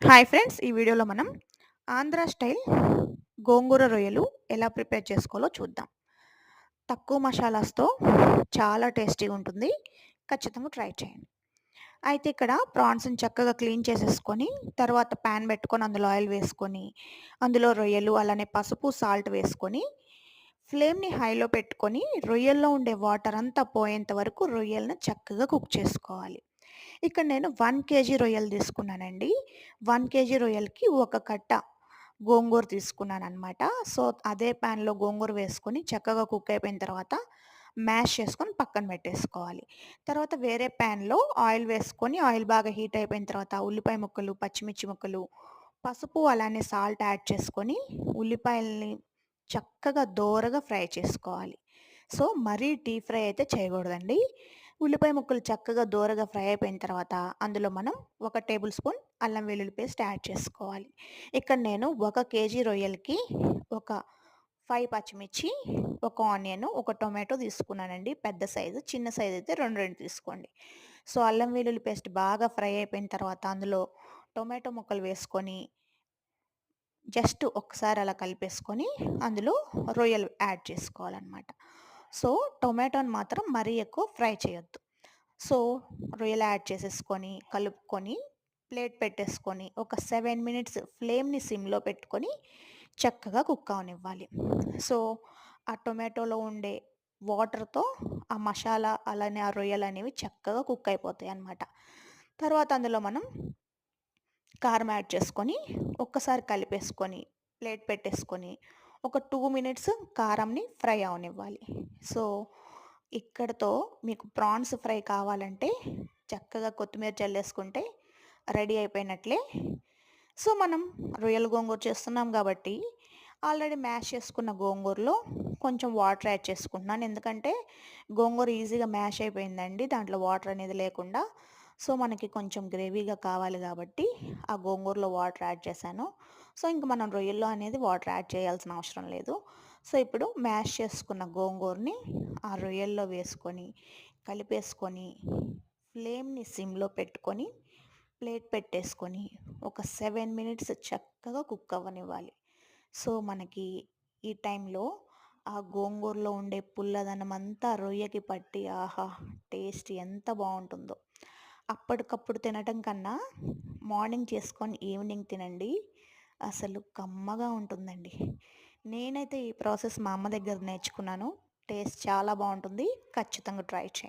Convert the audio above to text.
Hi friends! ఈ వీడియోలో మనం ఆంధ్ర స్టైల్ గోంగూర రొయ్యలు ఎలా ప్రిపేర్ చేసుకోవాలో చూద్దాం. తక్కువ మసాలాస్‌తో చాలా టేస్టీగా ఉంటుంది. ఖచ్చితంగా ట్రై చేయండి. అయితే ఇక్కడ ప్రాన్స్‌ని చక్కగా క్లీన్ చేసేసుకొని, తర్వాత పాన్ పెట్టుకొని అందులో ఆయిల్ వేసుకొని, అందులో రొయ్యలు అలానే పసుపు, సాల్ట్ వేసుకొని, ఫ్లేమ్‌ని హైలో పెట్టుకొని, రొయ్యల్లో ఉండే వాటర్ అంతా పోయేంత వరకు రొయ్యలను చక్కగా కుక్ చేసుకోవాలి. ఇక్కడ నేను 1 కేజీ రొయ్యలు తీసుకున్నానండి. 1 కేజీ రొయ్యలకి ఒక కట్ట గోంగూర తీసుకున్నాననమాట. సో, అదే ప్యాన్‌లో గోంగూర వేసుకొని చక్కగా కుక్ అయిపోయిన తర్వాత మ్యాష్ చేసుకొని పక్కన పెట్టేసుకోవాలి. తర్వాత వేరే ప్యాన్‌లో ఆయిల్ వేసుకొని ఆయిల్ బాగా హీట్ అయిపోయిన తర్వాత ఉల్లిపాయ ముక్కలు, పచ్చిమిర్చి ముక్కలు, పసుపు అలానే సాల్ట్ యాడ్ చేసుకొని ఉల్లిపాయల్ని చక్కగా దోరగా ఫ్రై చేసుకోవాలి. సో, మరీ డీప్ ఫ్రై అయితే చేయకూడదండి. ఉల్లిపాయ ముక్కలు చక్కగా దోరగా ఫ్రై అయిపోయిన తర్వాత అందులో మనం ఒక టేబుల్ స్పూన్ అల్లం వెల్లుల్లి పేస్ట్ యాడ్ చేసుకోవాలి. ఇక్కడ నేను 1 కేజీ రొయ్యలకి ఒక 5 పచ్చిమిర్చి, ఒక ఆనియన్, ఒక టొమాటో తీసుకున్నానండి. పెద్ద సైజు. చిన్న సైజ్ అయితే 2, 2 తీసుకోండి. సో, అల్లం వెల్లుల్లి పేస్ట్ బాగా ఫ్రై అయిపోయిన తర్వాత అందులో టొమాటో ముక్కలు వేసుకొని జస్ట్ ఒక్కసారి అలా కలిపేసుకొని అందులో రొయ్యలు యాడ్ చేసుకోవాలనమాట. సో, టొమాటోని మాత్రం మరీ ఎక్కువ ఫ్రై చేయొద్దు. సో, రొయ్యలు యాడ్ చేసేసుకొని, కలుపుకొని, ప్లేట్ పెట్టేసుకొని, ఒక 7 మినిట్స్ ఫ్లేమ్‌ని సిమ్‌లో పెట్టుకొని చక్కగా కుక్ అవ్వనివ్వాలి. సో, ఆ టొమాటోలో ఉండే వాటర్‌తో ఆ మసాలా అలానే ఆ రొయ్యలనేవి చక్కగా కుక్ అయిపోతాయన్నమాట. తర్వాత అందులో మనం కారం యాడ్ చేసుకొని, ఒక్కసారి కలిపేసుకొని, ప్లేట్ పెట్టేసుకొని, ఒక 2 మినిట్స్ కారంని ఫ్రై అవ్వనివ్వాలి. సో, ఇక్కడితో మీకు ప్రాన్స్ ఫ్రై కావాలంటే చక్కగా కొత్తిమీర చల్లేసుకుంటే రెడీ అయిపోయినట్లే. సో, మనం రొయ్యల గోంగూర చేస్తున్నాం కాబట్టి, ఆల్రెడీ మ్యాష్ చేసుకున్న గోంగూరలో కొంచెం వాటర్ యాడ్ చేసుకుంటున్నాను. ఎందుకంటే, గోంగూర ఈజీగా మ్యాష్ అయిపోయిందండి. దాంట్లో వాటర్ అనేది లేకుండా. సో, మనకి కొంచెం గ్రేవీగా కావాలి కాబట్టి, ఆ గోంగూరలో వాటర్ యాడ్ చేశాను. సో, ఇంక మనం రొయ్యల్లో అనేది వాటర్ యాడ్ చేయాల్సిన అవసరం లేదు. సో, ఇప్పుడు మ్యాష్ చేసుకున్న గోంగూరని ఆ రొయ్యల్లో వేసుకొని, కలిపేసుకొని, ఫ్లేమ్‌ని సిమ్‌లో పెట్టుకొని, ప్లేట్ పెట్టేసుకొని, ఒక 7 మినిట్స్ చక్కగా కుక్ అవ్వనివ్వాలి. సో, మనకి ఈ టైంలో ఆ గోంగూరలో ఉండే పుల్లదనం అంతా రొయ్యకి పట్టి ఆహా! టేస్ట్ ఎంత బావుంటుందో. అప్పటికప్పుడు తినటం కన్నా మార్నింగ్ చేసుకొని ఈవినింగ్ తినండి. అసలు కమ్మగా ఉంటుందండి. నేనైతే ఈ ప్రాసెస్ మా అమ్మ దగ్గర నేర్చుకున్నాను. టేస్ట్ చాలా బావుంటుంది. ఖచ్చితంగా ట్రై చేయండి.